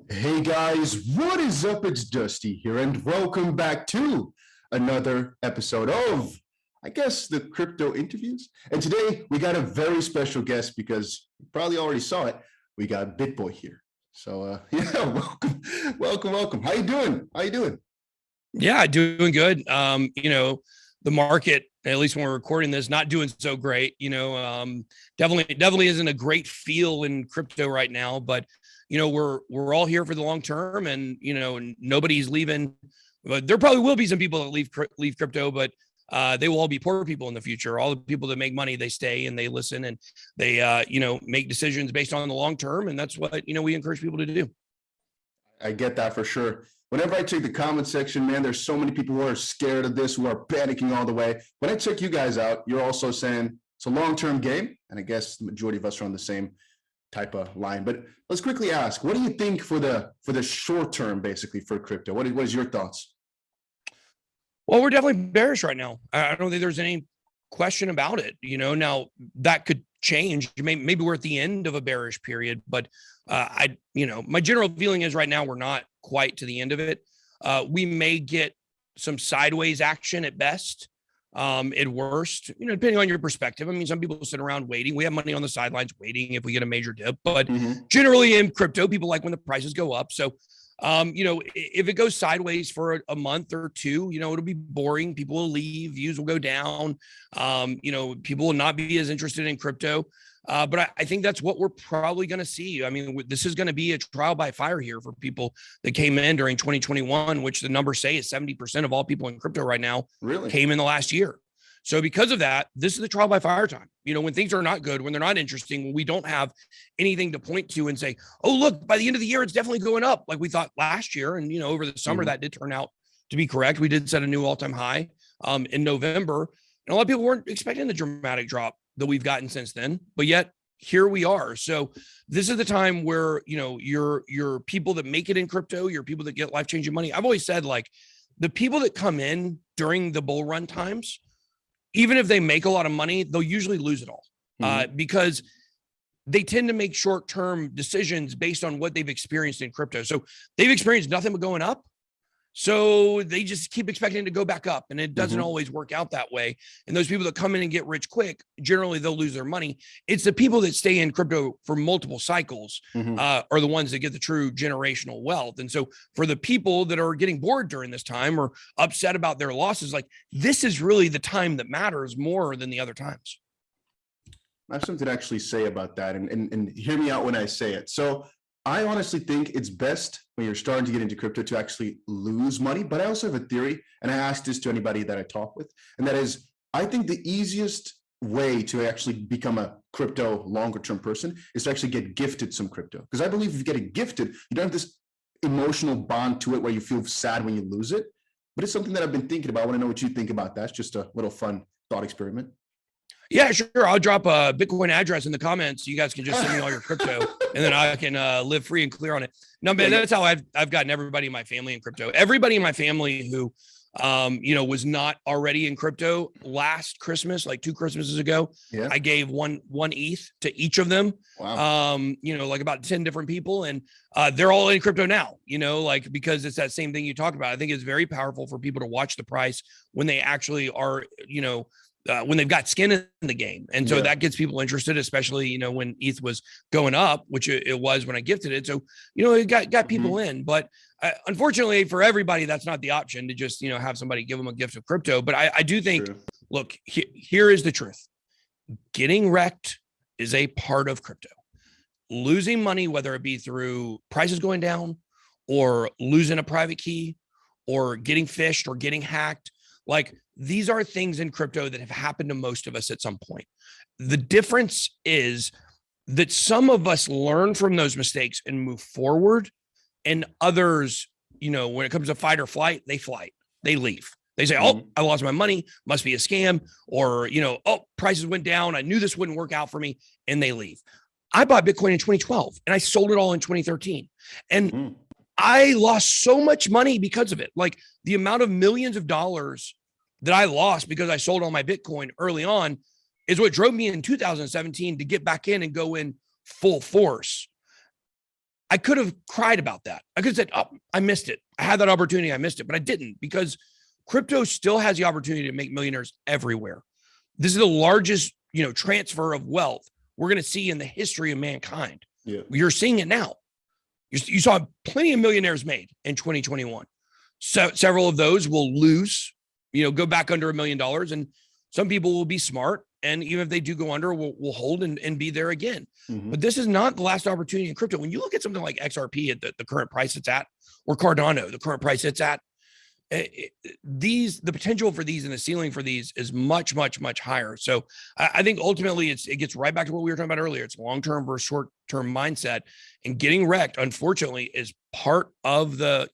Hey guys, what is up? It's Dusty here, and welcome back to another episode of, I guess, the crypto interviews. And today we got a very special guest because you probably already saw it. We got Bitboy here. So yeah, welcome. How you doing? How you doing? Yeah, doing good. The market, at least when we're recording this, not doing so great. Definitely isn't a great feel in crypto right now. But we're all here for the long term, and nobody's leaving. But there probably will be some people that leave crypto, but they will all be poor people in the future. All the people that make money, they stay and they listen and they make decisions based on the long term, and that's what we encourage people to do. I get that for sure. Whenever I check the comment section, man, there's so many people who are scared of this, who are panicking all the way. When I check you guys out, you're also saying it's a long-term game, and I guess the majority of us are on the same type of line. But let's quickly ask, what do you think for the short term, basically, for crypto? What is your thoughts? Well, we're definitely bearish right now. I don't think there's any question about it. Now that could change. Maybe we're at the end of a bearish period, but my general feeling is right now we're not quite to the end of it. We may get some sideways action at best. At worst, depending on your perspective. I mean, some people sit around waiting. We have money on the sidelines waiting if we get a major dip, but generally in crypto, people like when the prices go up. So if it goes sideways for a month or two, it'll be boring. People will leave, views will go down. People will not be as interested in crypto. But I think that's what we're probably going to see. I mean, this is going to be a trial by fire here for people that came in during 2021, which the numbers say is 70% of all people in crypto right now came in the last year. So because of that, this is the trial by fire time. When things are not good, when they're not interesting, when we don't have anything to point to and say, oh, look, by the end of the year, it's definitely going up like we thought last year. And, over the summer, that did turn out to be correct. We did set a new all-time high in November. And a lot of people weren't expecting the dramatic drop that we've gotten since then, but yet here we are. So this is the time where, your people that make it in crypto, your people that get life-changing money. I've always said, like, the people that come in during the bull run times, even if they make a lot of money, they'll usually lose it all because they tend to make short-term decisions based on what they've experienced in crypto. So they've experienced nothing but going up. So they just keep expecting it to go back up, and it doesn't always work out that way. And those people that come in and get rich quick, generally they'll lose their money. It's the people that stay in crypto for multiple cycles are the ones that get the true generational wealth. And so for the people that are getting bored during this time or upset about their losses, like, this is really the time that matters more than the other times. I have something to actually say about that, and hear me out when I say it. So I honestly think it's best when you're starting to get into crypto to actually lose money. But I also have a theory, and I ask this to anybody that I talk with, and that is, I think the easiest way to actually become a crypto longer term person is to actually get gifted some crypto. Because I believe if you get it gifted, you don't have this emotional bond to it where you feel sad when you lose it. But it's something that I've been thinking about. I want to know what you think about that. It's just a little fun thought experiment. Yeah, sure. I'll drop a Bitcoin address in the comments. You guys can just send me all your crypto, and then I can live free and clear on it. No, man, that's how I've gotten everybody in my family in crypto. Everybody in my family who, was not already in crypto last Christmas, like 2 Christmases ago. Yeah. I gave one ETH to each of them. Wow. Like about 10 different people, and they're all in crypto now. Because it's that same thing you talk about. I think it's very powerful for people to watch the price when they actually are, when they've got skin in the game. And so that gets people interested, especially, when ETH was going up, which it was when I gifted it. So, it got people in, but unfortunately for everybody, that's not the option to just, have somebody give them a gift of crypto. But I do think, look, here is the truth. Getting wrecked is a part of crypto. Losing money, whether it be through prices going down or losing a private key or getting phished or getting hacked, like, these are things in crypto that have happened to most of us at some point. The difference is that some of us learn from those mistakes and move forward, and others, when it comes to fight or flight, they leave. They say, oh, I lost my money, must be a scam, or, oh, prices went down, I knew this wouldn't work out for me, and they leave. I bought Bitcoin in 2012 and I sold it all in 2013. And I lost so much money because of it. Like, the amount of millions of dollars that I lost because I sold all my Bitcoin early on is what drove me in 2017 to get back in and go in full force. I could have cried about that. I could have said, oh, I missed it. I had that opportunity. I missed it, but I didn't, because crypto still has the opportunity to make millionaires everywhere. This is the largest, transfer of wealth we're going to see in the history of mankind. Yeah. You're seeing it now. You saw plenty of millionaires made in 2021. So several of those will lose, go back under $1 million. And some people will be smart. And even if they do go under, we'll hold and be there again. Mm-hmm. But this is not the last opportunity in crypto. When you look at something like XRP at the current price it's at, or Cardano, the current price it's at, the potential for these and the ceiling for these is much, much, much higher. So I think ultimately it gets right back to what we were talking about earlier. It's long-term versus short-term mindset, and getting wrecked, unfortunately, is part of the,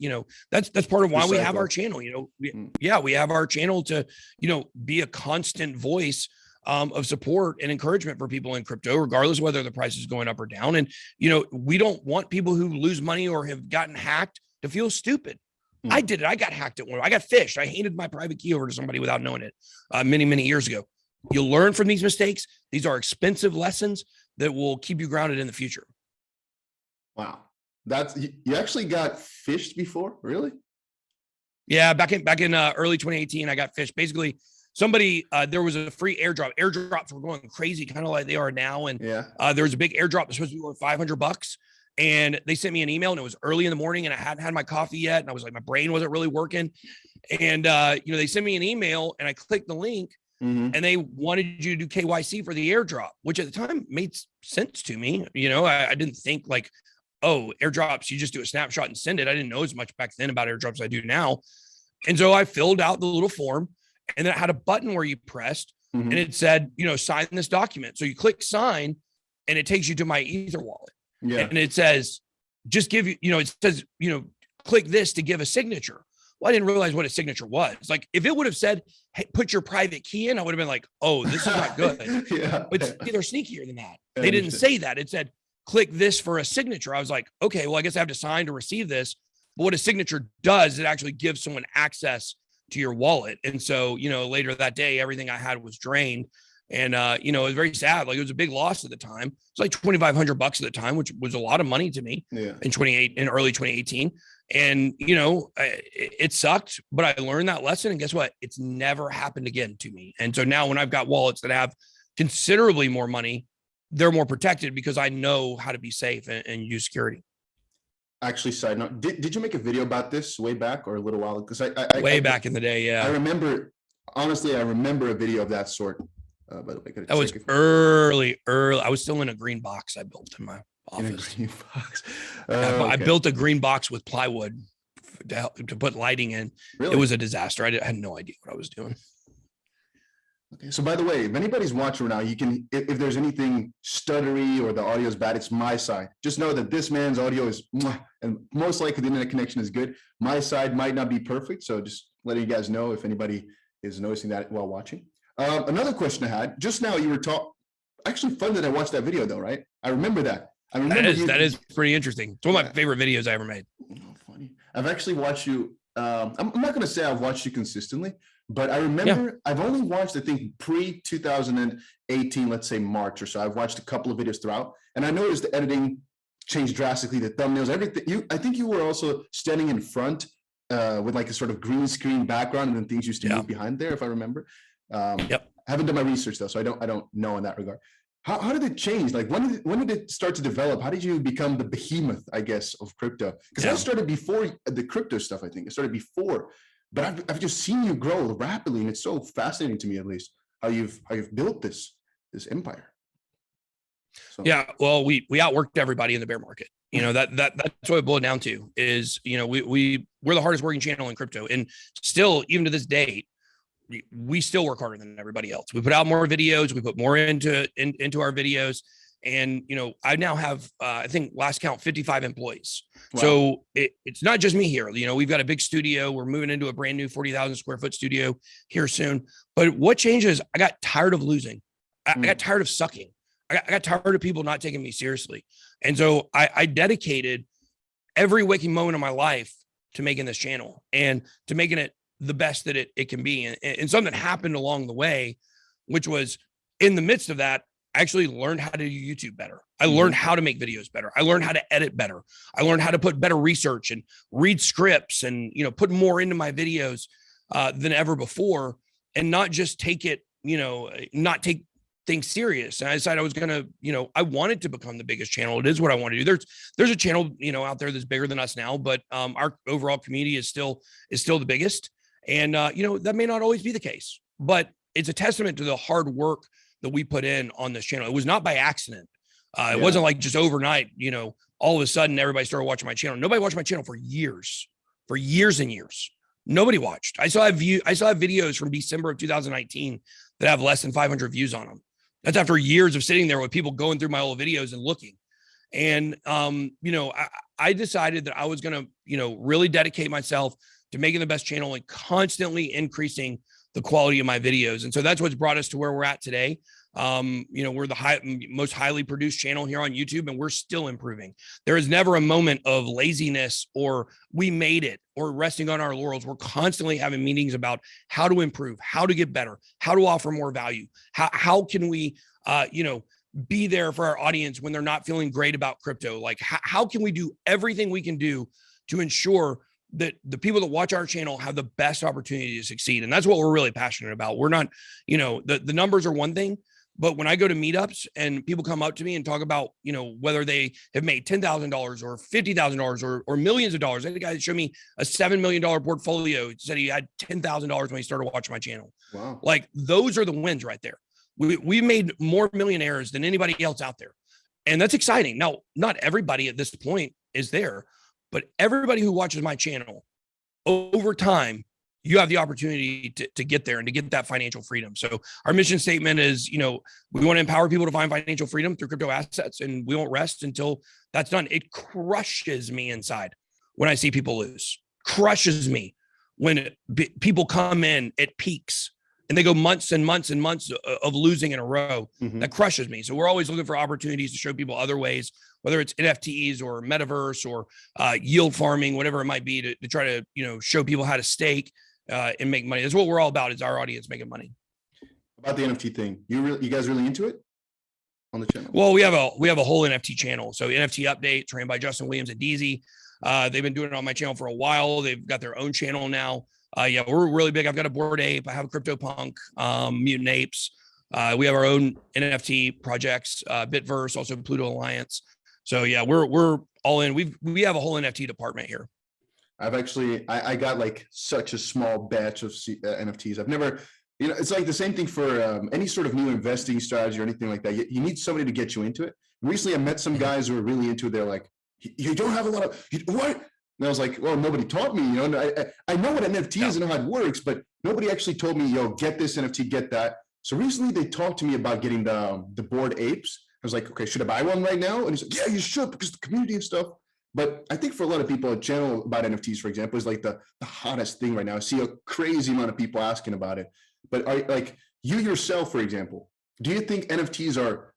that's part of why we have our channel. We have our channel to, be a constant voice of support and encouragement for people in crypto, regardless of whether the price is going up or down. And, we don't want people who lose money or have gotten hacked to feel stupid. I did it. I got hacked at one. I got phished. I handed my private key over to somebody without knowing it many, many years ago. You'll learn from these mistakes. These are expensive lessons that will keep you grounded in the future. Wow. You actually got phished before? Really? Yeah. Back in early 2018, I got phished. Basically, somebody, there was a free airdrop. Airdrops were going crazy, kind of like they are now. And there was a big airdrop that's supposed to be worth $500. And they sent me an email, and it was early in the morning, and I hadn't had my coffee yet. And I was like, my brain wasn't really working. And, they sent me an email, and I clicked the link, and they wanted you to do KYC for the airdrop, which at the time made sense to me. I didn't think like, oh, airdrops, you just do a snapshot and send it. I didn't know as much back then about airdrops as I do now. And so I filled out the little form, and then it had a button where you pressed, and it said, sign this document. So you click sign, and it takes you to my Ether wallet. Yeah. And it says, just give you, it says, click this to give a signature. Well, I didn't realize what a signature was. Like, if it would have said, hey, put your private key in, I would have been like, oh, this is not good. But they're sneakier than that. They didn't say that. It said, click this for a signature. I was like, okay, well, I guess I have to sign to receive this. But what a signature does, it actually gives someone access to your wallet. And so, later that day, everything I had was drained. And, it was very sad. Like, it was a big loss at the time. It's like $2,500 at the time, which was a lot of money to me in early 2018. And, it sucked, but I learned that lesson. And guess what? It's never happened again to me. And so now when I've got wallets that have considerably more money, they're more protected because I know how to be safe and use security. Actually, side note, did you make a video about this way back or a little while? Because I back in the day. Yeah. I remember a video of that sort. By the way, that was early. I was still in a green box I built in my office. In a green box. I built a green box with plywood to put lighting in. Really? It was a disaster. I had no idea what I was doing. Okay. So by the way, if anybody's watching right now, you can, if there's anything stuttery or the audio is bad, it's my side. Just know that this man's audio is, and most likely the internet connection is good. My side might not be perfect. So just letting you guys know if anybody is noticing that while watching. Another question I had just now, you were actually fun that I watched that video though, right? I remember that. That is pretty interesting. It's one of my favorite videos I ever made. Oh, funny. I've actually watched you. I'm not going to say I've watched you consistently, but I remember I've only watched, I think, pre-2018, let's say March or so. I've watched a couple of videos throughout, and I noticed the editing changed drastically, the thumbnails, everything. I think you were also standing in front with like a sort of green screen background, and then things used to move behind there, if I remember. I haven't done my research though, so I don't know in that regard. How did it change? Like when did it start to develop? How did you become the behemoth, I guess, of crypto? Because I started before the crypto stuff. I think it started before, but I've just seen you grow rapidly, and it's so fascinating to me, at least, how you've built this empire. So. Yeah, well, we outworked everybody in the bear market. That's what it boiled down to. Is we're the hardest working channel in crypto, and still, even to this day, we still work harder than everybody else. We put out more videos. We put more into our videos. And, I now have, I think last count, 55 employees. Wow. So it's not just me here. We've got a big studio. We're moving into a brand new 40,000 square foot studio here soon. But what changes? I got tired of losing. I got tired of sucking. I got tired of people not taking me seriously. And so I dedicated every waking moment of my life to making this channel and to making it the best that it can be. And something happened along the way, which was in the midst of that, actually learned how to do YouTube better. I learned how to make videos better. I learned how to edit better. I learned how to put better research and read scripts and, put more into my videos than ever before, and not just take it, not take things serious. And I decided I was going to, I wanted to become the biggest channel. It is what I want to do. There's a channel, out there that's bigger than us now, but our overall community is still the biggest. And, that may not always be the case, but it's a testament to the hard work that we put in on this channel. It was not by accident. It wasn't like just overnight, all of a sudden everybody started watching my channel. Nobody watched my channel for years and years. Nobody watched. I still have videos from December of 2019 that have less than 500 views on them. That's after years of sitting there with people going through my old videos and looking. And, I decided that I was going to, really dedicate myself to making the best channel and constantly increasing the quality of my videos. And so that's what's brought us to where we're at today. We're the most highly produced channel here on YouTube, and we're still improving. There is never a moment of laziness or we made it or resting on our laurels. We're constantly having meetings about how to improve, how to get better, how to offer more value. How can we, be there for our audience when they're not feeling great about crypto? Like, how can we do everything we can do to ensure that the people that watch our channel have the best opportunity to succeed? And that's what we're really passionate about. We're not, the numbers are one thing, but when I go to meetups and people come up to me and talk about, whether they have made $10,000 or $50,000 or millions of dollars. I had a guy that showed me a $7 million portfolio. He said he had $10,000 when he started watching my channel. Wow. Like, those are the wins right there. We've made more millionaires than anybody else out there. And that's exciting. Now, not everybody at this point is there, but everybody who watches my channel over time, you have the opportunity to get there and to get that financial freedom. So our mission statement is, we want to empower people to find financial freedom through crypto assets, and we won't rest until that's done. It crushes me inside when I see people lose. Crushes me when people come in at peaks and they go months and months and months of losing in a row. That crushes me. So we're always looking for opportunities to show people other ways, whether it's NFTs or metaverse or yield farming, whatever it might be, to try to, show people how to stake and make money. That's what we're all about, is our audience making money. About the NFT thing, you guys really into it on the channel? Well, we have a whole NFT channel. So NFT Update, ran by Justin Williams at DZ. They've been doing it on my channel for a while. They've got their own channel now. We're really big. I've got a Bored Ape. I have a CryptoPunk, Mutant Apes. We have our own NFT projects, Bitverse, also Pluto Alliance. So yeah, we're all in. We have a whole NFT department here. I've actually, I got like such a small batch of NFTs. I've never, it's like the same thing for any sort of new investing strategy or anything like that. You need somebody to get you into it. Recently, I met some guys who are really into it. They're like, you don't have a lot of, what? And I was like, well, nobody taught me, I know what NFT is and how it works, but nobody actually told me, get this NFT, get that. So recently they talked to me about getting the Bored Apes. I was like, okay, should I buy one right now? And he's like, yeah, you should, because the community and stuff. But I think for a lot of people, a channel about NFTs, for example, is like the hottest thing right now. I see a crazy amount of people asking about it. But like you yourself, for example, do you think NFTs are,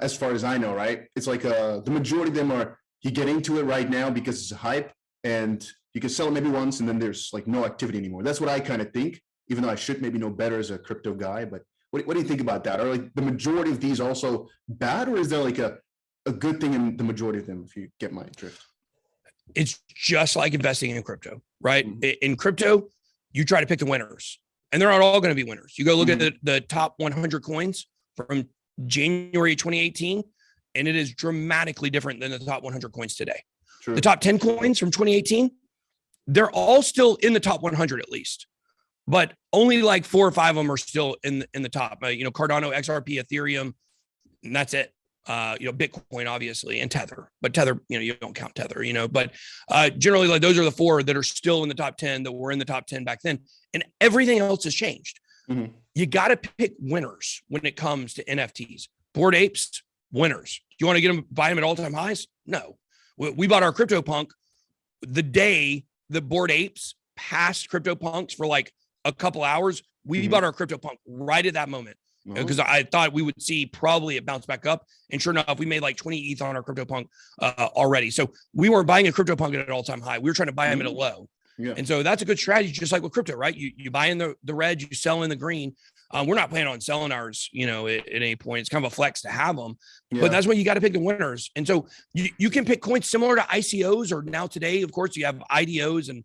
as far as I know, right? It's like the majority of them are, you get into it right now because it's a hype and you can sell it maybe once and then there's like no activity anymore. That's what I kind of think, even though I should maybe know better as a crypto guy. But what do you think about that? Are like the majority of these also bad, or is there like a good thing in the majority of them, if you get my drift? It's just like investing in crypto, right? In crypto, you try to pick the winners, and they're not all going to be winners. You go look at the top 100 coins from January 2018, and it is dramatically different than the top 100 coins today. True. The top 10 coins from 2018, they're all still in the top 100 at least, but only like 4 or 5 of them are still in the top. Cardano, XRP, Ethereum, and that's it. Bitcoin, obviously, and Tether, but Tether, you don't count Tether, but generally, like, those are the 4 that are still in the top 10 that were in the top 10 back then, and everything else has changed. You got to pick winners when it comes to NFTs. Bored Apes, winners. Do you want to get them, buy them at all-time highs? No. We bought our CryptoPunk the day the Bored Apes passed CryptoPunks for like a couple hours. We bought our CryptoPunk right at that moment. Because I thought we would see probably it bounce back up. And sure enough, we made like 20 ETH on our CryptoPunk already. So we weren't buying a CryptoPunk at an all-time high. We were trying to buy them at a low. Yeah. And so that's a good strategy, just like with crypto, right? You buy in the red, you sell in the green. We're not planning on selling ours, at any point. It's kind of a flex to have them, Yeah. but that's when you got to pick the winners. And so you can pick coins similar to ICOs, or now today, of course, you have IDOs and,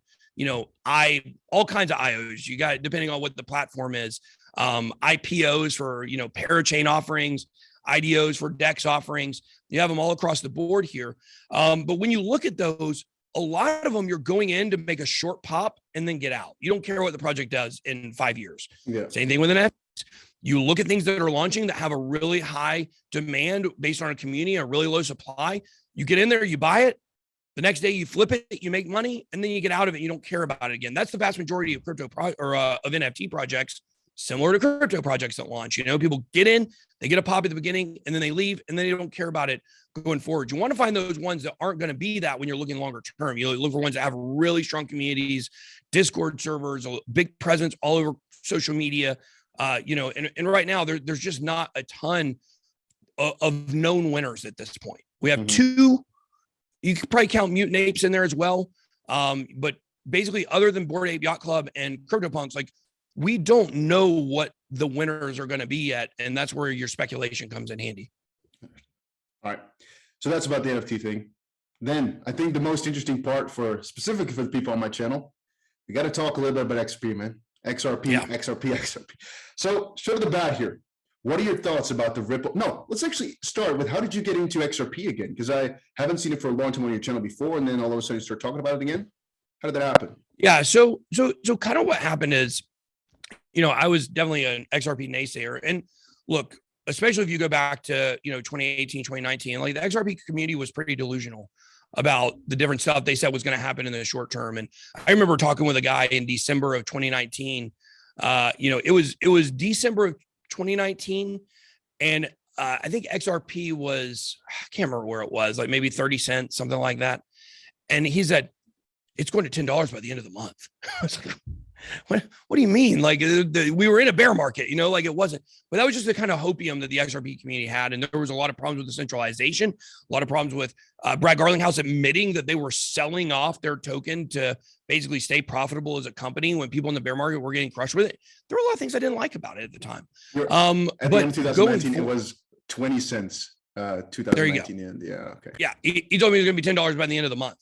all kinds of IOs. You got, depending on what the platform is, IPOs for, parachain offerings, IDOs for DEX offerings. You have them all across the board here. But when you look at those, a lot of them, you're going in to make a short pop and then get out. You don't care what the project does in 5 years. Yeah. Same thing with an NFTs. You look at things that are launching that have a really high demand based on a community, a really low supply. You get in there, you buy it. The next day you flip it, you make money, and then you get out of it. You don't care about it again. That's the vast majority of of NFT projects, similar to crypto projects that launch. People get in, they get a pop at the beginning, and then they leave, and then they don't care about it going forward. You want to find those ones that aren't going to be that when you're looking longer term. You look for ones that have really strong communities, Discord servers, a big presence all over social media. And right now there's just not a ton of known winners at this point. We have two. You could probably count Mutant Apes in there as well. But basically, other than Bored Ape Yacht Club and CryptoPunks, like, we don't know what the winners are going to be yet. And that's where your speculation comes in handy. All right. So that's about the NFT thing. Then I think the most interesting part specifically for the people on my channel, we got to talk a little bit about XRP, man. XRP. So straight off the bat here, what are your thoughts about the Ripple? No, let's actually start with, how did you get into XRP again? Because I haven't seen it for a long time on your channel before, and then all of a sudden you start talking about it again. How did that happen? Yeah. So kind of what happened is, I was definitely an XRP naysayer. And look, especially if you go back to, 2018, 2019, like, the XRP community was pretty delusional about the different stuff they said was going to happen in the short term. And I remember talking with a guy in December of 2019. It was December of 2019. And I think XRP was, I can't remember where it was, like maybe 30 cents, something like that. And he said, it's going to $10 by the end of the month. I was like, what do you mean? Like, we were in a bear market, like, it wasn't, but that was just the kind of hopium that the XRP community had. And there was a lot of problems with the centralization, a lot of problems with Brad Garlinghouse admitting that they were selling off their token to basically stay profitable as a company when people in the bear market were getting crushed with it. There were a lot of things I didn't like about it at the time. At the end of 2019, it was 20 cents. 2019. There you go. Yeah. Okay. Yeah. He told me it was going to be $10 by the end of the month,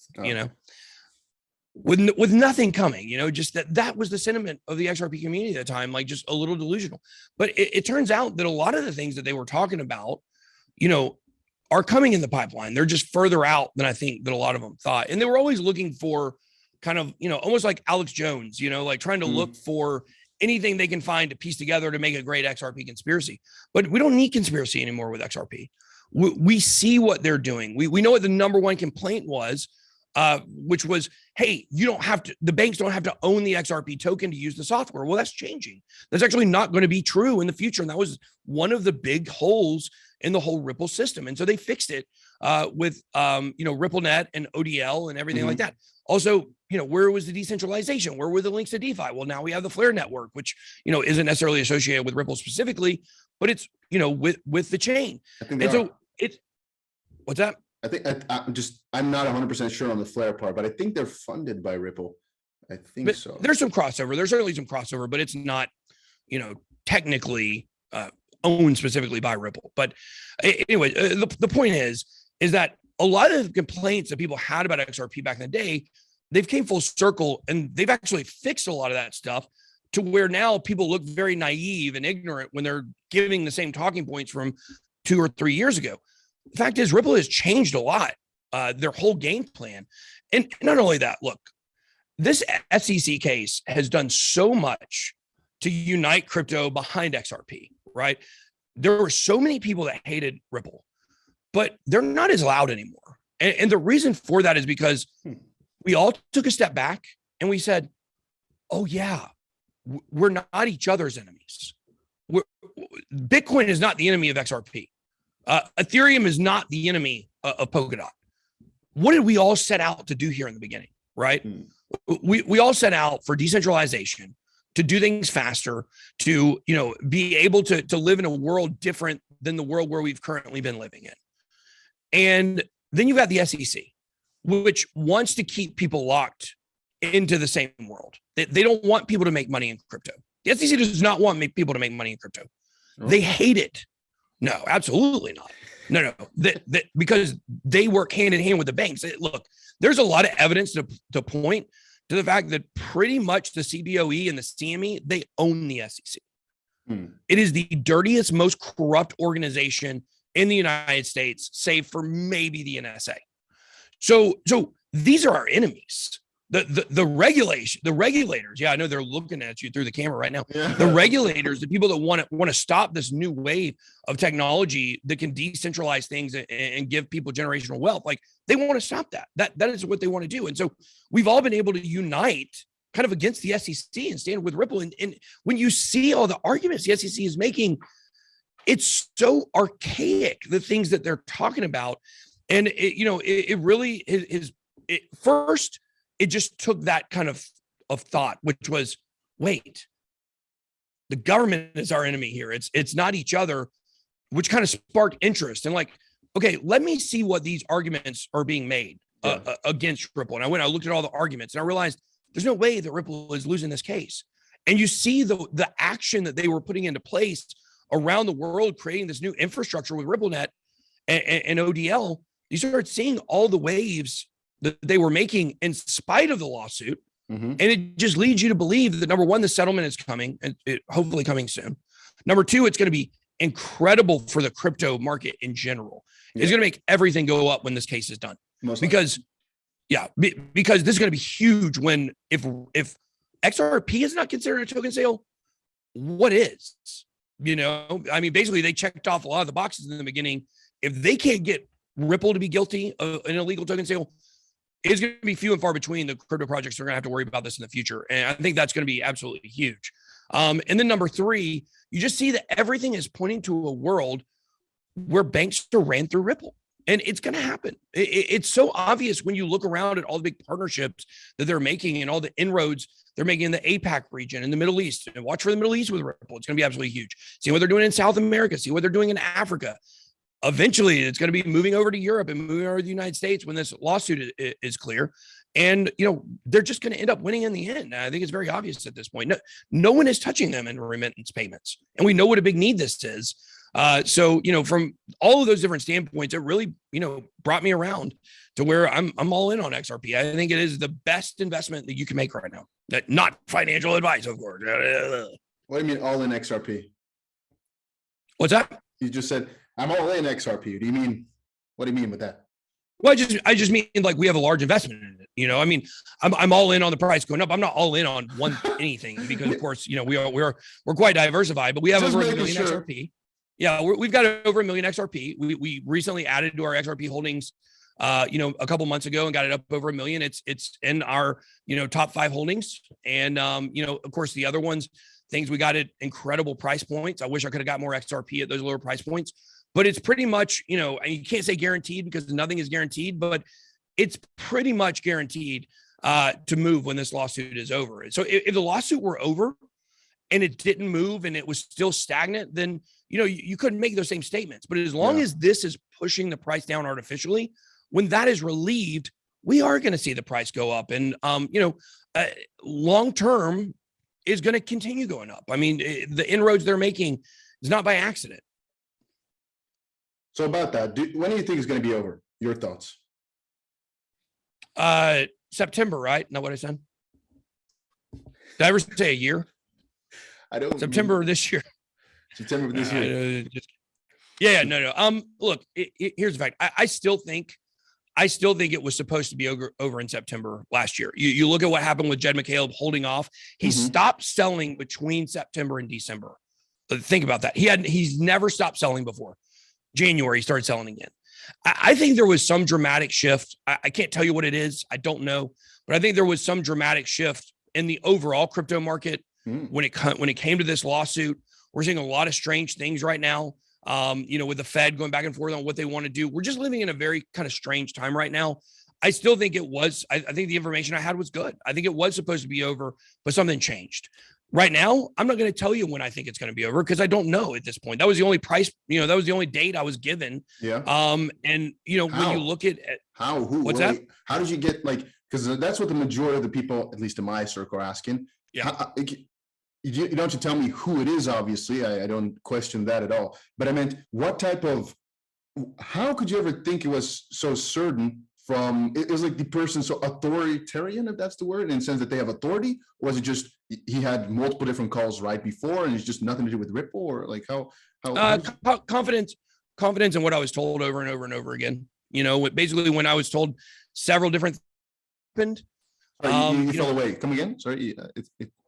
with nothing coming, just that was the sentiment of the XRP community at the time, like, just a little delusional. But it turns out that a lot of the things that they were talking about, are coming in the pipeline. They're just further out than I think that a lot of them thought. And they were always looking for kind of, almost like Alex Jones, like trying to look for anything they can find to piece together to make a great XRP conspiracy. But we don't need conspiracy anymore with XRP. We see what they're doing. We know what the number one complaint was, which was, hey, the banks don't have to own the XRP token to use the software. Well, that's changing. That's actually not going to be true in the future. And that was one of the big holes in the whole Ripple system. And so they fixed it with, RippleNet and ODL and everything like that. Also, where was the decentralization? Where were the links to DeFi? Well, now we have the Flare network, which, isn't necessarily associated with Ripple specifically, but it's, with the chain. And so it's, what's that? I think I'm not 100% sure on the Flare part, but I think they're funded by Ripple. I think so. There's some crossover. There's certainly some crossover, but it's not, technically owned specifically by Ripple. But anyway, the point is that a lot of the complaints that people had about XRP back in the day, they've came full circle, and they've actually fixed a lot of that stuff to where now people look very naive and ignorant when they're giving the same talking points from 2 or 3 years ago. The fact is, Ripple has changed a lot, their whole game plan. And not only that, look, this SEC case has done so much to unite crypto behind XRP, right? There were so many people that hated Ripple, but they're not as loud anymore. And the reason for that is because we all took a step back and we said, oh yeah, we're not each other's enemies. Bitcoin is not the enemy of XRP. Ethereum is not the enemy of Polkadot. What did we all set out to do here in the beginning, right? We all set out for decentralization, to do things faster, to, be able to live in a world different than the world where we've currently been living in. And then you've got the SEC, which wants to keep people locked into the same world. They don't want people to make money in crypto. The SEC does not want people to make money in crypto. They hate it. No, absolutely not. No. Because they work hand in hand with the banks. Look, there's a lot of evidence to point to the fact that pretty much the CBOE and the CME, they own the SEC. It is the dirtiest, most corrupt organization in the United States, save for maybe the NSA. So these are our enemies. The regulators. Yeah, I know they're looking at you through the camera right now. Yeah. The regulators, the people that want to stop this new wave of technology that can decentralize things and give people generational wealth, like they want to stop that. That is what they want to do. And so we've all been able to unite kind of against the SEC and stand with Ripple. And when you see all the arguments the SEC is making, it's so archaic, the things that they're talking about. And it really is. First, it just took that kind of thought, which was, wait, the government is our enemy here. It's not each other, which kind of sparked interest. And like, okay, let me see what these arguments are being made against Ripple. And I looked at all the arguments and I realized there's no way that Ripple is losing this case. And you see the action that they were putting into place around the world, creating this new infrastructure with RippleNet and ODL. You start seeing all the waves that they were making in spite of the lawsuit. Mm-hmm. And it just leads you to believe that, number one, the settlement is coming, and hopefully coming soon. Number two, it's going to be incredible for the crypto market in general. Yeah. It's going to make everything go up when this case is done. Because this is going to be huge when if XRP is not considered a token sale, what is? I mean, basically they checked off a lot of the boxes in the beginning. If they can't get Ripple to be guilty of an illegal token sale, it's going to be few and far between the crypto projects that are going to have to worry about this in the future. And I think that's going to be absolutely huge. And then number three, you just see that everything is pointing to a world where banks are ran through Ripple. And it's going to happen. It's so obvious when you look around at all the big partnerships that they're making and all the inroads they're making in the APAC region, in the Middle East. And watch for the Middle East with Ripple. It's going to be absolutely huge. See what they're doing in South America. See what they're doing in Africa. Eventually, it's going to be moving over to Europe and moving over to the United States when this lawsuit is clear. And, they're just going to end up winning in the end. I think it's very obvious at this point. No one is touching them in remittance payments. And we know what a big need this is. So, from all of those different standpoints, it really, brought me around to where I'm all in on XRP. I think it is the best investment that you can make right now. Not financial advice, of course. What do you mean all in XRP? What's that? You just said, I'm all in XRP. What do you mean with that? Well, I just mean like we have a large investment in it. I mean, I'm all in on the price going up. I'm not all in on one anything because of course, we're quite diversified, but we have over 1 million XRP. Yeah, we've got over 1 million XRP. We recently added to our XRP holdings, a couple months ago and got it up over 1 million. It's in our, top 5 holdings. And, of course, the other ones, things we got at incredible price points. I wish I could have got more XRP at those lower price points, but it's pretty much, and you can't say guaranteed because nothing is guaranteed, but it's pretty much guaranteed to move when this lawsuit is over. So if the lawsuit were over and it didn't move and it was still stagnant, then, you couldn't make those same statements. But as long as this is pushing the price down artificially, when that is relieved, we are going to see the price go up. And, long term is going to continue going up. I mean, the inroads they're making is not by accident. So about that, when do you think it's going to be over? Your thoughts? September, right? Not what I said. Did I ever say a year? I don't. September of this year. September of this year. No. Look, here's the fact. I still think it was supposed to be over in September last year. You look at what happened with Jed McHale holding off. He stopped selling between September and December. Think about that. He's never stopped selling before. January, he started selling again. I think there was some dramatic shift. I can't tell you what it is. I don't know, but I think there was some dramatic shift in the overall crypto market when it came to this lawsuit. We're seeing a lot of strange things right now. With the Fed going back and forth on what they want to do. We're just living in a very kind of strange time right now. I still think it was, I think the information I had was good. I think it was supposed to be over, but something changed. Right now, I'm not going to tell you when I think it's going to be over because I don't know at this point. That was the only price, that was the only date I was given. Yeah. When you look at what's that? How did you get because that's what the majority of the people, at least in my circle, are asking. Yeah. you don't have to tell me who it is, obviously. I don't question that at all. But I meant, what type of, how could you ever think it was so certain from, it was like the person so authoritarian, if that's the word, in the sense that they have authority? Or was it just he had multiple different calls right before and it's just nothing to do with Ripple? Or like Confidence in what I was told over and over and over again. You know, basically when I was told several different things happened. Sorry, you fell away. Come again? Sorry.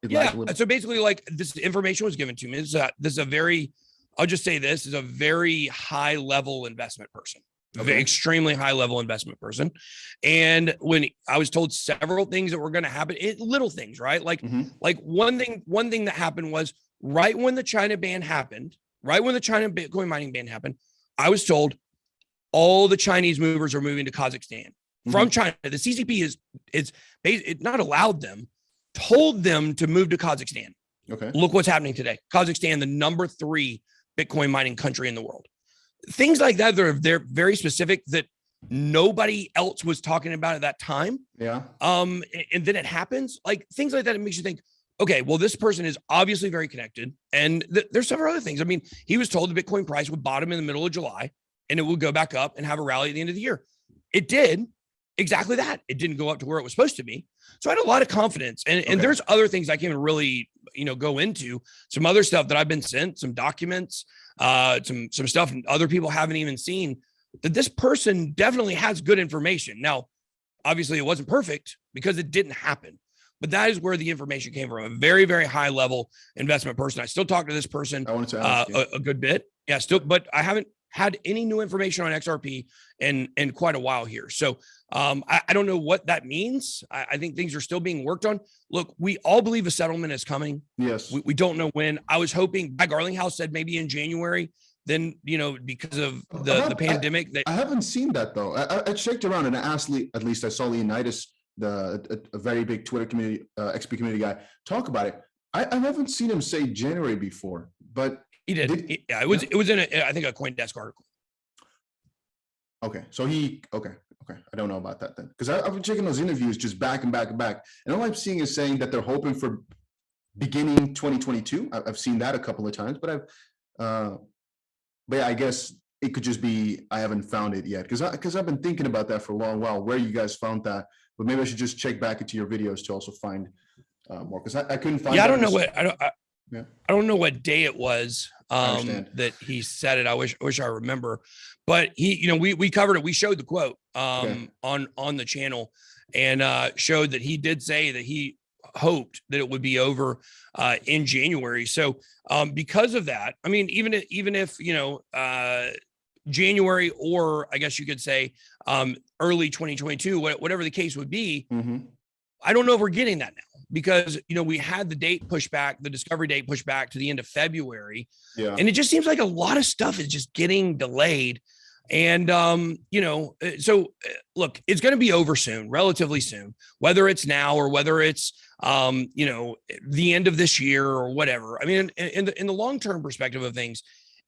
Yeah. So basically, like, this information was given to me. This is a very, I'll just say this is a very high level investment person, extremely high level investment person. And when I was told several things that were going to happen, little things, right? Like, like one thing that happened was right when the China ban happened, right when the China Bitcoin mining ban happened, I was told all the Chinese movers are moving to Kazakhstan from China. The CCP is not allowed them, told them to move to Kazakhstan. Okay. Look what's happening today. Kazakhstan, the number 3 Bitcoin mining country in the world. Things like that, they're very specific that nobody else was talking about at that time. Yeah. And then it happens. Like things like that, it makes you think, okay, well, this person is obviously very connected. And there's several other things. I mean, he was told the Bitcoin price would bottom in the middle of July and it would go back up and have a rally at the end of the year. It did exactly that. It didn't go up to where it was supposed to be. So I had a lot of confidence. And there's other things I can't even really, go into. Some other stuff that I've been sent, some documents, some stuff other people haven't even seen, that this person definitely has good information. Now, obviously it wasn't perfect because it didn't happen, but that is where the information came from. A very, very high level investment person. I still talk to this person I wanted to ask you. a good bit. Yeah, still, but I haven't had any new information on XRP in quite a while here. So I don't know what that means. I think things are still being worked on. Look, we all believe a settlement is coming. Yes. We don't know when. I was hoping, Guy Garlinghouse said maybe in January. Then, because of the pandemic. I haven't seen that though. I checked around and I asked at least I saw Leonidas, a very big Twitter community, XP community guy, talk about it. I haven't seen him say January before, but he did. It was in I think a CoinDesk article. Okay, so okay. I don't know about that then, because I've been checking those interviews just back and back and back, and all I'm seeing is saying that they're hoping for beginning 2022. I've seen that a couple of times, but yeah, I guess it could just be I haven't found it yet, because I've been thinking about that for a long while, where you guys found that, but maybe I should just check back into your videos to also find more, because I couldn't find. Yeah, I don't know what I don't know what day it was that he said it. I wish I remember, but we covered it. We showed the quote on the channel and showed that he did say that he hoped that it would be over in January. So because of that, I mean, even if January, or I guess you could say early 2022, whatever the case would be, I don't know if we're getting that now, because we had the date pushed back, the discovery date pushed back to the end of February. Yeah. And it just seems like a lot of stuff is just getting delayed. And so look, it's going to be over soon, relatively soon, whether it's now or whether it's the end of this year or whatever. I mean, in the long-term perspective of things,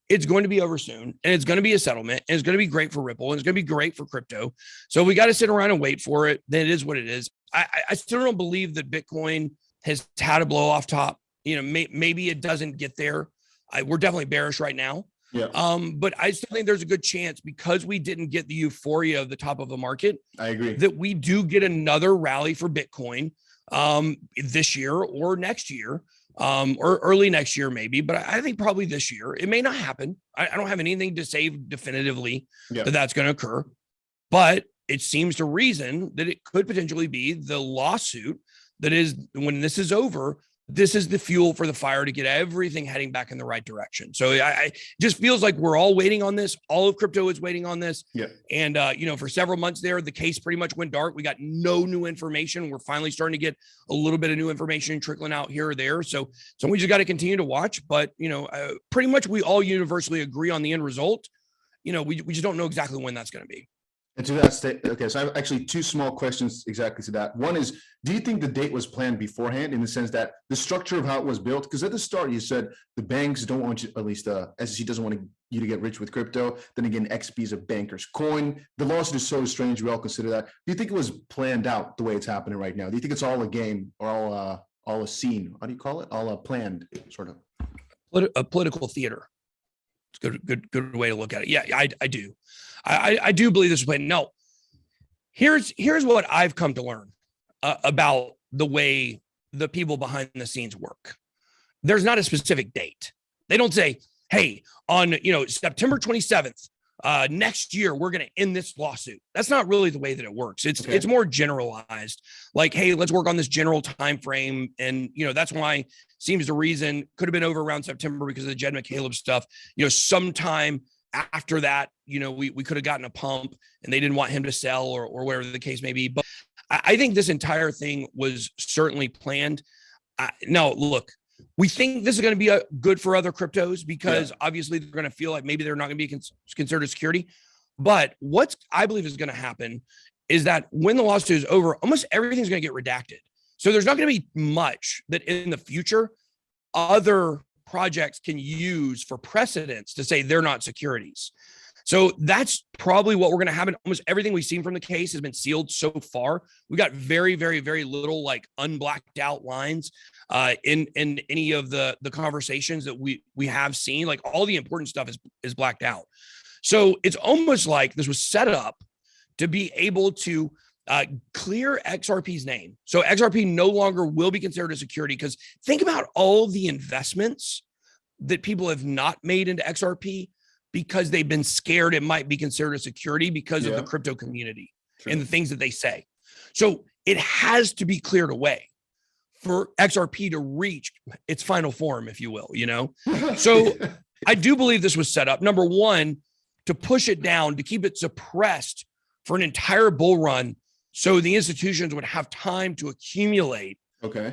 it's going to be over soon, and it's going to be a settlement, and it's going to be great for Ripple, and it's going to be great for crypto. So we got to sit around and wait for it. Then it is what it is. I still don't believe that Bitcoin has had a blow off top. Maybe it doesn't get there. We're definitely bearish right now. Yeah. But I still think there's a good chance, because we didn't get the euphoria of the top of the market. I agree that we do get another rally for Bitcoin this year or next year, or early next year, maybe. But I think probably this year. It may not happen. I don't have anything to say definitively that that's going to occur, but it seems to reason that it could potentially be the lawsuit that is, when this is over, this is the fuel for the fire to get everything heading back in the right direction. So I just feels like we're all waiting on this. All of crypto is waiting on this. Yeah. And, for several months there, the case pretty much went dark. We got no new information. We're finally starting to get a little bit of new information trickling out here or there. So we just got to continue to watch, but pretty much we all universally agree on the end result. We just don't know exactly when that's going to be. And to that state, okay, so I have actually two small questions exactly to that. One is, do you think the date was planned beforehand, in the sense that the structure of how it was built? Because at the start you said the banks don't want you, at least SEC doesn't want you to get rich with crypto. Then again, XP is a banker's coin. The lawsuit is so strange. We all consider that. Do you think it was planned out the way it's happening right now? Do you think it's all a game, or all all a scene. How do you call it? All a planned sort of. A political theater. It's a good way to look at it. Yeah, I do. I do believe this is planned. No, here's what I've come to learn about the way the people behind the scenes work. There's not a specific date. They don't say, hey, on September 27th, next year we're going to end this lawsuit. That's not really the way that it works. It's more generalized. Like, hey, let's work on this general time frame, and that's why seems the reason could have been over around September because of the Jed McCaleb stuff. Sometime after that, we could have gotten a pump, and they didn't want him to sell or whatever the case may be. But I think this entire thing was certainly planned. No, look. We think this is going to be good for other cryptos because obviously they're going to feel like maybe they're not going to be considered a security. But what I believe is going to happen is that when the lawsuit is over, almost everything's going to get redacted. So there's not going to be much that in the future other projects can use for precedence to say they're not securities. So that's probably what we're going to happen. Almost everything we've seen from the case has been sealed so far. We got very, very, very little like unblacked out lines in any of the conversations that we have seen. Like all the important stuff is blacked out. So it's almost like this was set up to be able to clear XRP's name. So XRP no longer will be considered a security because think about all the investments that people have not made into XRP because they've been scared it might be considered a security because of the crypto community and the things that they say. So it has to be cleared away for XRP to reach its final form, if you will, So I do believe this was set up, number one, to push it down, to keep it suppressed for an entire bull run so the institutions would have time to accumulate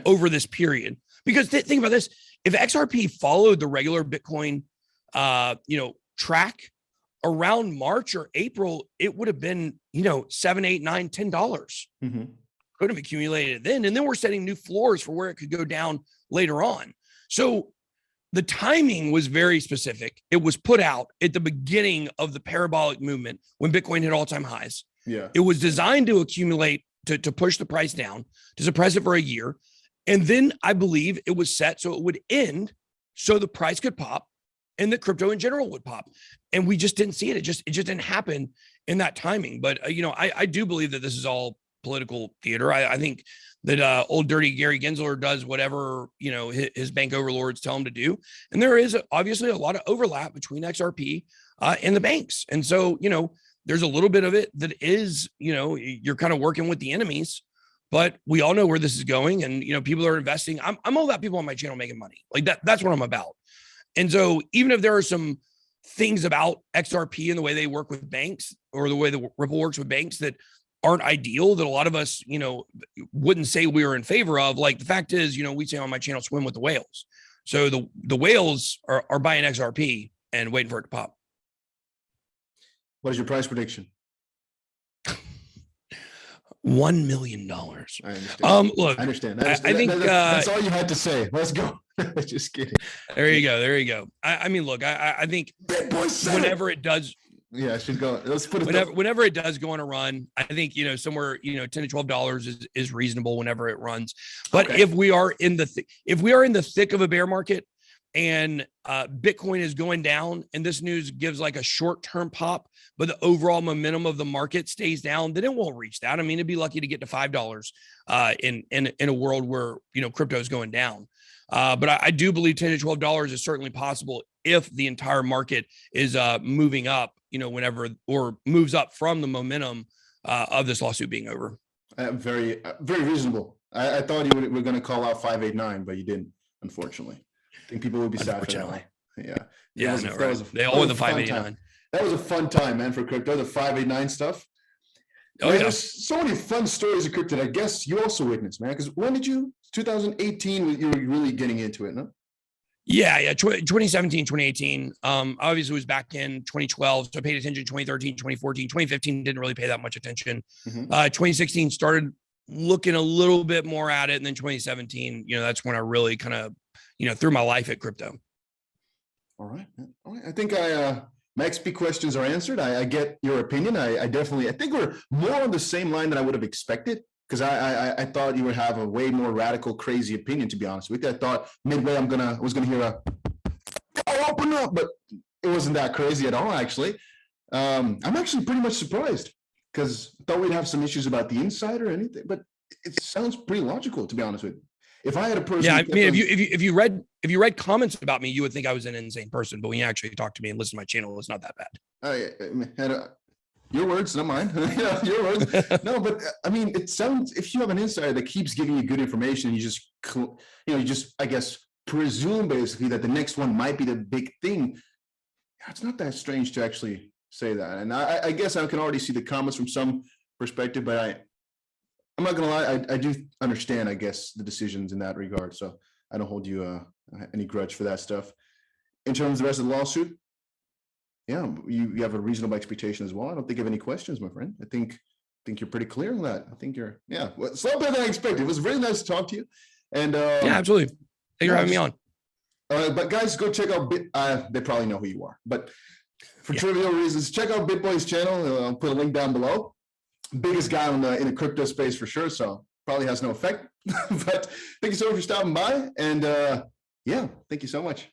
over this period. Because think about this, if XRP followed the regular Bitcoin, track around March or April, it would have been, $7, $8, $9, $10. Could have accumulated then. And then we're setting new floors for where it could go down later on. So the timing was very specific. It was put out at the beginning of the parabolic movement when Bitcoin hit all-time highs. It was designed to accumulate, to push the price down, to suppress it for a year. And then I believe it was set so it would end so the price could pop and that crypto in general would pop. And we just didn't see it. It just didn't happen in that timing. But, I do believe that this is all political theater. I think that old dirty Gary Gensler does whatever, his bank overlords tell him to do. And there is obviously a lot of overlap between XRP and the banks. And so, there's a little bit of it that is, you're kind of working with the enemies, but we all know where this is going. And, people are investing. I'm all about people on my channel making money. Like that's what I'm about. And so even if there are some things about XRP and the way they work with banks or the way the Ripple works with banks that aren't ideal, that a lot of us, wouldn't say we were in favor of, like the fact is, we say on my channel, swim with the whales. So the whales are buying XRP and waiting for it to pop. What is your price prediction? $1 million. I understand. Look, I understand. I think that's all you had to say. Let's go. Just kidding. There you go. I mean, look, I think whenever it does, I should go. Let's put it whenever it does go on a run, I think somewhere $10 to $12 is reasonable whenever it runs. But if we are in the thick of a bear market and Bitcoin is going down and this news gives like a short-term pop, but the overall momentum of the market stays down, then it won't reach that. I mean, it'd be lucky to get to $5 in a world where crypto is going down. But I do believe $10 to $12 is certainly possible if the entire market is moving up, whenever or moves up from the momentum of this lawsuit being over. Very, very reasonable. I thought you were going to call out 589, but you didn't, unfortunately. I think people would be sad for that. Yeah. They all win the 589. That was a fun time, man, for crypto, the 589 stuff. There's so many fun stories of crypto that I guess you also witnessed, man. Because when did 2018, you were really getting into it, no? Yeah. 2017, 2018. Obviously, it was back in 2012. So I paid attention 2013, 2014, 2015, didn't really pay that much attention. 2016 started looking a little bit more at it. And then 2017, that's when I really kind of, threw my life at crypto. All right. I think my XP questions are answered. I get your opinion. I think we're more on the same line than I would have expected. because I thought you would have a way more radical, crazy opinion. To be honest with you, I thought midway I was gonna hear a "Oh, open up," but it wasn't that crazy at all. Actually, I'm actually pretty much surprised because I thought we'd have some issues about the inside or anything, but it sounds pretty logical, to be honest with you. If I had a person, yeah, I mean, if you read comments about me, you would think I was an insane person. But when you actually talk to me and listen to my channel, it's not that bad. Your words, not mine. Yeah, your words. No, but I mean, it sounds, if you have an insider that keeps giving you good information, you just, I guess, presume basically that the next one might be the big thing. It's not that strange to actually say that. And I guess I can already see the comments from some perspective, but I'm not gonna lie, I do understand, I guess, the decisions in that regard. So I don't hold you any grudge for that stuff. In terms of the rest of the lawsuit, yeah, you have a reasonable expectation as well. I don't think you have any questions, my friend. I think you're pretty clear on that. I think you're, yeah, well, it's a lot better than I expected. It was really nice to talk to you. And yeah, absolutely. Thank you for having me on. But guys, go check out they probably know who you are, but for trivial reasons, check out Bitboy's channel. I'll put a link down below. Biggest guy in the crypto space for sure, so probably has no effect. But thank you so much for stopping by, and yeah, thank you so much.